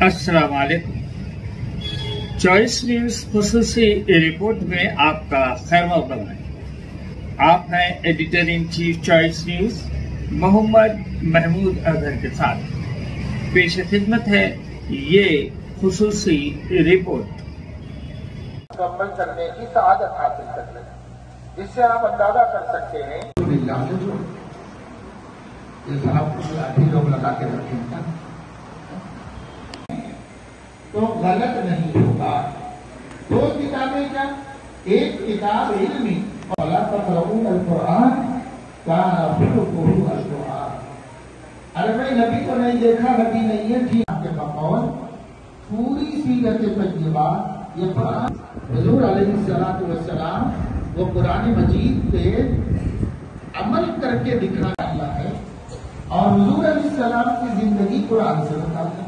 अस्सलाम वालेकुम। Choice news खसूसी रिपोर्ट में आपका खैर मक़दम है। आप हैं editor in chief choice news Mohammad Mahmood Azhar के साथ। पेश खिदमत है ये खसूसी रिपोर्ट। मुकम्मल करने की सआदत हासिल कर लें। इससे आप अंदाजा कर सकते हैं ये लोग लगा के रखेंगे तो गलत नहीं होगा। दो किताबें क्या, एक किताब इल्मी और कुरान अरे भाई नबी को नहीं देखा, नबी नहीं है, ठीक आपके बकौल पूरी सीरत तय्यबा ये कुरान हुजूर अलैहिस्सलातु वस्सलाम वो कुरान मजीद पे अमल करके दिखाने वाला है और हुजूर अलैहिस्सलाम की जिंदगी कुरान से मुताल्लिक़ है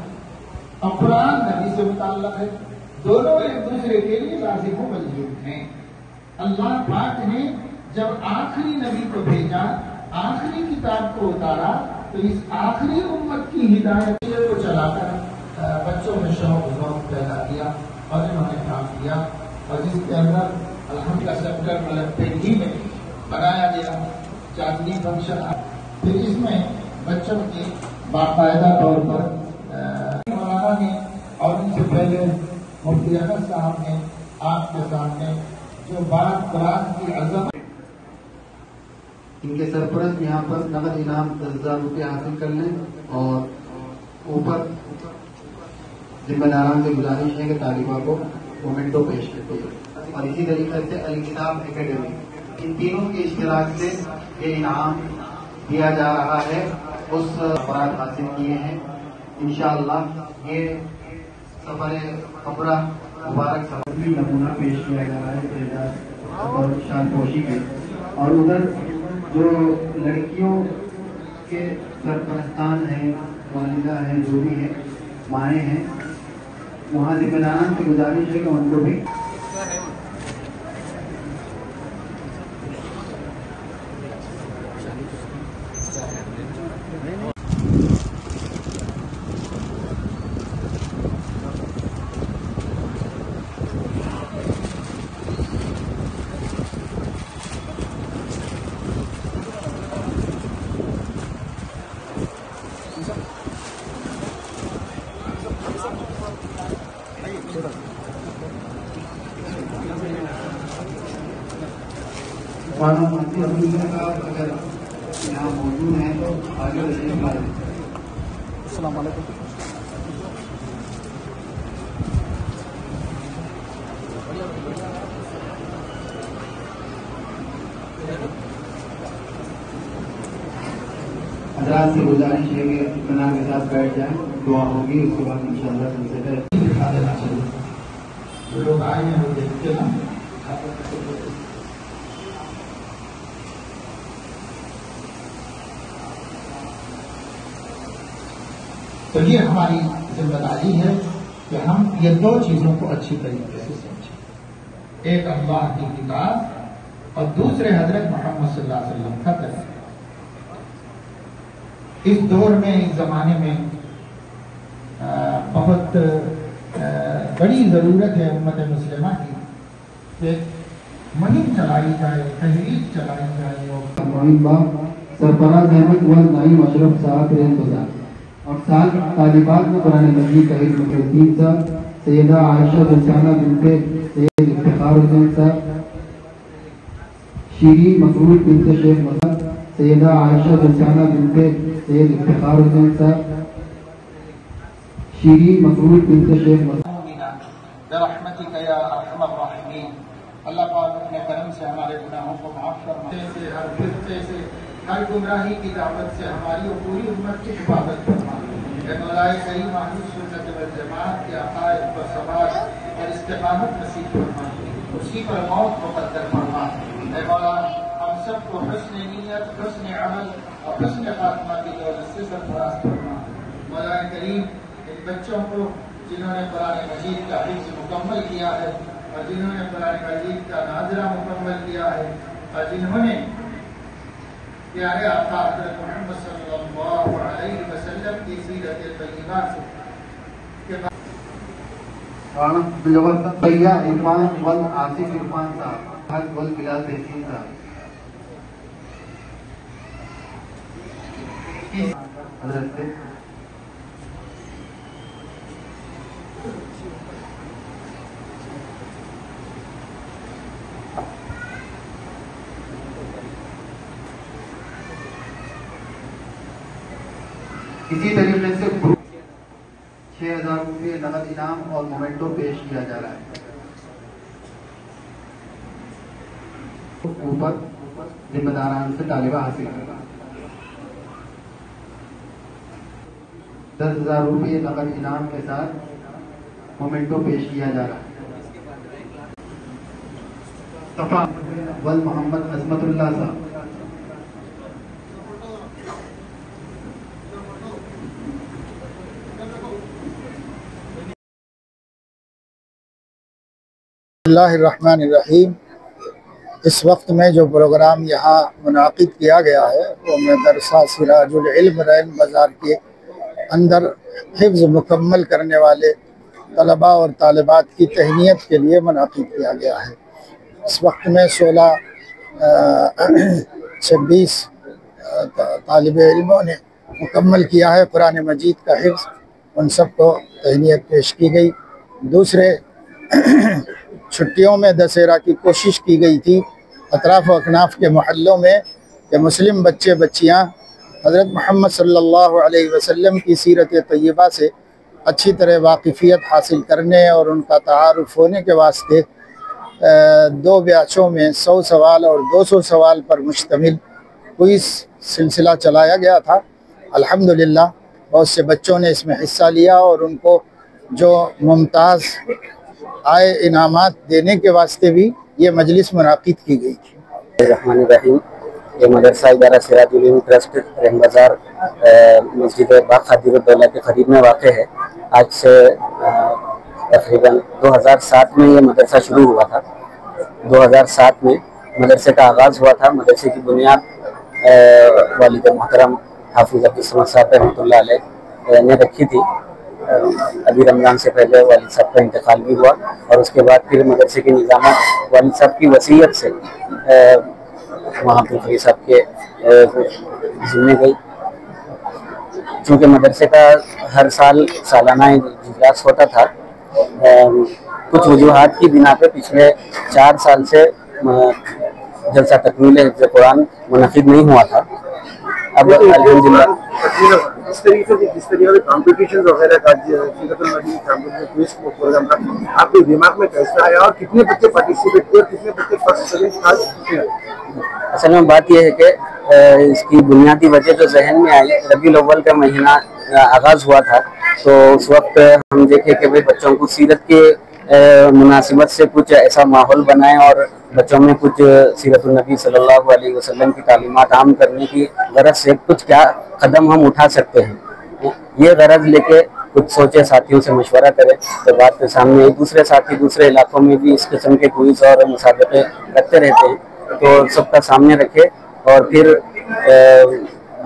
और कुरान नबी से मुताल्लिक़ है। दोनों एक दूसरे के लिए लाज़िम व मलज़ूम हैं। अल्लाह पाक ने जब आखिरी नबी को भेजा, आखिरी किताब को उतारा, तो इस आखिरी उम्मत की हिदायत को चलाकर बच्चों में शौक पैदा किया और इन्होंने काम किया और जिसके अंदर अल्हम्दुलिल्लाह सेक्टर मतलब पेंडी में बनाया गया चांदनी फंक्शन। फिर इसमें बच्चों की बाकायदा तौर पर मौलाना ने और उनसे पहले मुफ्ती अहमद साहब ने आपके सामने जो बात कुरान की अज़मत, इनके सरपरस्त यहाँ पर नगद इनाम 10,000 रुपये हासिल कर लें और ऊपर जिम्मेदारान से गुजारिश है कि तालिबा को मोमेंटो पेश करते हैं। और इसी तरीके से अल किताब एकेडमी, इन तीनों के इश्तिराक से ये इनाम दिया जा रहा है। उस अफराद हासिल किए हैं इंशाअल्लाह। ये सफर कपड़ा मुबारक सफर भी नमूना पेश किया जा रहा है और शानपोशी के। और उधर जो लड़कियों के सरपरस्तान हैं, वालिदा हैं, जो भी हैं, माएँ हैं, वहाँ जिम्मेदारान की गुजारिश है कि उनको भी अगर यहाँ मौजूद हैं तो आगे अस्सलाम वालेकुम। हज़रात से गुजारिश है कि इत्मीनान के साथ बैठ जाएं, दुआ होगी, उसके बाद इंशाअल्लाह सिलसिला दिखा देना चाहिए। जो लोग आए हैं वो देखते ना। तो ये हमारी जिम्मेदारी है कि हम ये दो चीजों को अच्छी तरीके से समझें, एक अल्लाह की किताब और दूसरे हजरत मोहम्मद सल्लल्लाहु अलैहि वसल्लम का तरीका। इस दौर में, इस जमाने में बहुत बड़ी जरूरत है उम्मत मुस्लिमा की कि मुहिम चलाई जाए, तहरीक चलाई जाए। सरफराज अहमद व नाइम अशरफ साहब रेंतुजा और साथ तालिबात में कुरान मजीद का हिफ्ज़ मुफ़तीन साहब, सैयदा आयशा सुल्ताना बिनते सैयद इफ्तिखार हुसैन साहब, शीरी मकबूल बिनते शेख मसद, सैयदा आयशा सुल्ताना बिनते सैयद इफ्तिखार हुसैन साहब, शीरी मकबूल बिनते शेख मसद। अल्लाह पाक अपने करम से हमारे गुनाहों को माफ फरमाए, हर फिरके से, हर गुमराही की दावत से हमारी और पूरी उम्मत की हिफाजत फरमाए। मौलाए करीम अहले सुन्नत वल जमात के अक़ाइद पर सबात और इस्तिक़ामत नसीब फरमाए, उसी पर मौत मुक़द्दर फरमाए। मौला हम सबको हुस्न नियत, हुस्न अमल और हुस्न खात्मा की दौलत से सरफराज फरमाए। मौलाए करीम इन बच्चों को जिन्होंने कुरान मजीद का हिफ्ज़ मुकम्मल किया है और जिन्होंने कुरान मजीद का नाज़रा मुकम्मल किया है और जिन्होंने प्यारे आका हज़रत मोहम्मद सल्लल्लाहु अलैहि वसल्लम की सीरत तय्यबा से भैया इरफान वल आसिफ इरफान साहब, हज वल बिलाल तहसीन साहब, हजरत से इसी तरीके से 6,000 रुपये नगद इनाम और मोमेंटो पेश किया जा रहा है। ऊपर जिम्मेदारान से तालिबा हासिल करेगा। 10,000 रुपये नगद इनाम के साथ मोमेंटो पेश किया जा रहा है। सफा वल मोहम्मद अजमतुल्लाह साहब, बिस्मिल्लाहिर्रहमानिर्रहीम। इस वक्त में जो प्रोग्राम यहाँ मुनाकिद किया गया है वो मदरसा सिराजुल इल्म रैन बाज़ार के अंदर हिफ्ज़ मुकम्मल करने वाले तलबा और तालिबात की तहनीत के लिए मुनाकिद किया गया है। इस वक्त में 26 तालिब इल्मों ने मुकम्मल किया है कुरान मजीद का हिफ्ज़, उन सबको तहनीत पेश की गई। दूसरे छुट्टियों में दशहरा की कोशिश की गई थी अतराफ़ व अकनाफ़ के मोहल्लों में कि मुस्लिम बच्चे बच्चियाँ हज़रत मोहम्मद सल्लल्लाहु अलैहि वसल्लम की सीरत तय्यबा से अच्छी तरह वाक़िफ़ियत हासिल करने और उनका तारुफ़ होने के वास्ते 2 बैचों में 100 सवाल और 200 सवाल पर मुश्तमिल क्विज़ सिलसिला चलाया गया था। अल्हम्दुलिल्लाह बहुत से बच्चों ने इसमें हिस्सा लिया और उनको जो मुमताज़ आए इनामात देने के वास्ते भी ये मजलिस मुनाकिद की गई थी। रहमानिर्रहीम। ये मदरसा इदारा सिराजुल इल्म ट्रस्ट रैन बाज़ार मस्जिद बाख़ादिरुद्दौला के करीब में वाक़ है। आज से तकरीबन 2007 में ये मदरसा शुरू हुआ था। 2007 में मदरसे का आगाज़ हुआ था। मदरसे की बुनियाद वालिद मोहतरम हाफिज़ अब्दुल समद साहब रहमतुल्लाह अलैह ने रखी थी। अभी रमज़ान से पहले वालिद साहब का इंतकाल भी हुआ और उसके बाद फिर मदरसे की निज़ामत वालिद साहब की वसीयत से वहाँ पर साहब के ज़िम्मे गई। चूँकि मदरसे का हर साल सालाना इजलास होता था, कुछ वजूहात की बिना पे पिछले 4 साल से जलसा तकमील हिफ्ज़ कुरान मुनक़िद नहीं हुआ था। अब अल्हम्दुलिल्लाह जिस तरीके से कॉम्पिटिशन वगैरह का प्रोग्राम का आपके दिमाग में कैसा आया और कितने बच्चे पार्टिसिपेट किए, कितने बच्चे फर्स्ट सेकंड? असल में बात यह है कि इसकी बुनियादी वजह जो जहन में आई, रबीउल अव्वल का महीना आगाज़ हुआ था तो उस वक्त हम देखे कि भाई बच्चों को सीरत के मुनासिबत से कुछ ऐसा माहौल बनाएं और बच्चों में कुछ सीरतुन नबी सल्लल्लाहु अलैहि वसल्लम की तालीमात आम करने की गरज से कुछ क्या कदम हम उठा सकते हैं, ये गरज लेके कुछ सोचे, साथियों से मशवरा करें तो बात के सामने एक दूसरे साथी दूसरे इलाकों में भी इस किस्म के क्विज़ और मुसाबक़े रखते रहते हैं, तो सबका सामने रखे और फिर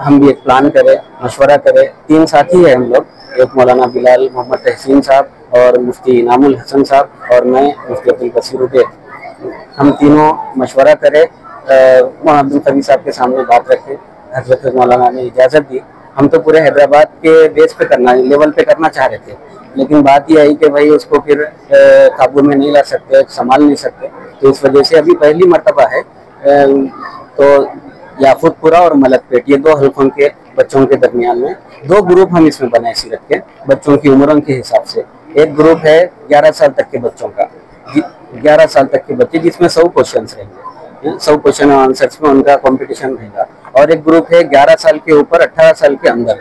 हम भी एक प्लान करें, मशवरा करें। 3 साथी हैं हम लोग, एक मौलाना बिलाल मोहम्मद तहसीन साहब और मुफ्ती इनामुल हसन साहब और मैं मुफ्ती अब्दुल बसीर उबैद। हम तीनों मशवरा करें, मौलाना अब्दुल कबीर साहब के सामने बात रखें। हज़रत मौलाना ने इजाज़त दी। हम तो पूरे हैदराबाद के बेस पे करना लेवल पे करना चाह रहे थे, लेकिन बात यह आई कि भाई उसको फिर काबू में नहीं ला सकते, संभाल नहीं सकते, तो इस वजह से अभी पहली मरतबा है तो याकूतपुरा और मलकपेट ये 2 हल्कों के बच्चों के दरमियान में 2 ग्रुप हम इसमें बनाए सीरत के बच्चों की उम्रों के हिसाब से। एक ग्रुप है 11 साल तक के बच्चों का, 11 साल तक के बच्चे जिसमें 100 क्वेश्चन रहेंगे, 100 क्वेश्चन और आंसर्स में उनका कंपटीशन रहेगा। और एक ग्रुप है 11 साल के ऊपर 18 साल के अंदर,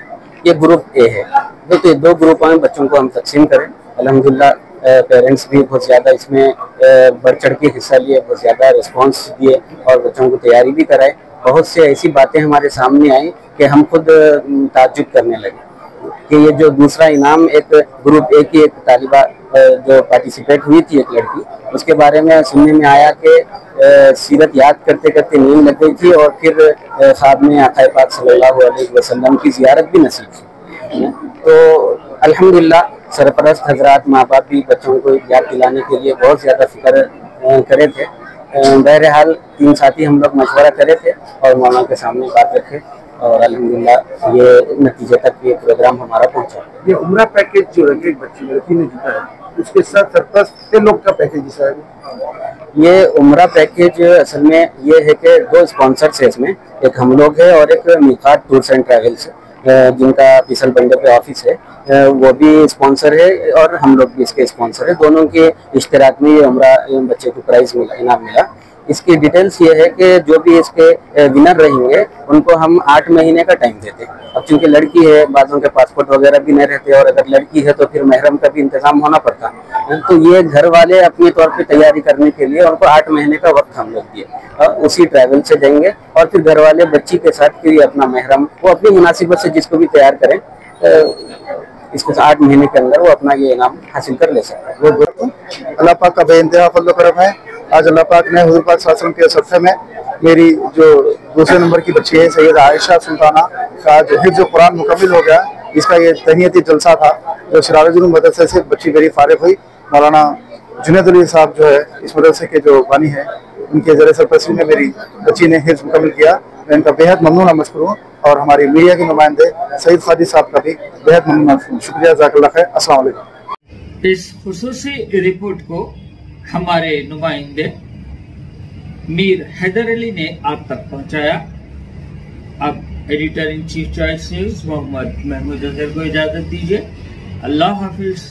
ये ग्रुप ए है। तो ये 2 ग्रुपों में बच्चों को हम तकसीम करें। अल्हम्दुलिल्लाह पेरेंट्स भी बहुत ज़्यादा इसमें बढ़ चढ़ के हिस्सा लिए, बहुत ज़्यादा रिस्पॉन्स दिए और बच्चों को तैयारी भी कराए। बहुत से ऐसी बातें हमारे सामने आई कि हम खुद ताज्जुब करने लगे कि ये जो दूसरा इनाम एक ग्रुप ए की एक तालिबा जो पार्टिसिपेट हुई थी एक लड़की, उसके बारे में सुनने में आया कि सीरत याद करते करते नींद लग गई थी और फिर ख्वाब में आक़ा पाक सल्लल्लाहु अलैहि वसल्लम की ज़ियारत भी नसीब थी। तो अल्हम्दुलिल्लाह सरपरस्त हजरात माँ बाप भी बच्चों को याद दिलाने के लिए बहुत ज़्यादा फिक्र करे थे। बहरहाल 3 साथी हम लोग मशवरा करे थे और मौलाना के सामने बात रखे और अल्हम्दुलिल्लाह ये नतीजे तक ये प्रोग्राम हमारा पहुंचा। ये उम्रा पैकेज जो है एक बच्ची लड़की ने जीता है, उसके साथ सरपरस्त कितने लोग का पैकेज जीता है? ये उम्रा पैकेज असल में ये है कि 2 स्पॉन्सर्स है इसमें, एक हम लोग है और एक मीकात टूर्स एंड ट्रैवल्स जिनका पिसल बंडे पे ऑफिस है, वो भी स्पॉन्सर है और हम लोग भी इसके स्पॉन्सर है। दोनों के इश्तराक में ये उम्रा बच्चे को प्राइज मिला, इनाम मिला। इसकी डिटेल्स ये है कि जो भी इसके विनर रहेंगे उनको हम 8 महीने का टाइम देते हैं। अब चूंकि लड़की है, बाज़ों के पासपोर्ट वगैरह भी नहीं रहते और अगर लड़की है तो फिर महरम का भी इंतजाम होना पड़ता, तो ये घर वाले अपने तौर पे तैयारी करने के लिए उनको 8 महीने का वक्त हम लोग दिए। उसी ट्रैवल से जाएंगे और फिर घर वाले बच्ची के साथ फिर अपना महरम वो अपनी मुनासिबत से जिसको भी तैयार करें, इसके 8 महीने के अंदर वो अपना ये इनाम हासिल कर ले सकते हैं। अल्लाह पाक का बेइंतहा फज़ल व करम है। आज अल्लाह पाक ने हुज़ूर पाक सल्लल्लाहु अलैहि वसल्लम के सदक़े में मेरी जो दूसरे नंबर की बच्ची है सैयद आयशा सुल्ताना का जो हिफ्ज़ कुरान मुकम्मिल हो गया, इसका ये तहनीती जलसा था जो सिराजुल मदरसे से बच्ची मेरी फारिग हुई। मौलाना जुनैद अली साहब जो है इस मदरसे के जो बानी हैं, उनके ज़रिए सरपरस्ती में मेरी बच्ची ने हिफ्ज़ मुकम्मिल किया। मैं इनका बेहद ममनून और मशकूर हूँ और हमारी मीडिया के नुमाइंदे सईद क़ादी साहब का भी बेहद ममनून, शुक्रिया, जज़ाकल्लाह खैर। अस्सलाम वालेकुम। इस खुसूसी रिपोर्ट को हमारे नुमाइंदे मीर हैदर अली ने आप तक पहुंचाया। अब editor in chief choice news Mohammad Mahmood Azhar को इजाजत दीजिए। अल्लाह हाफिज।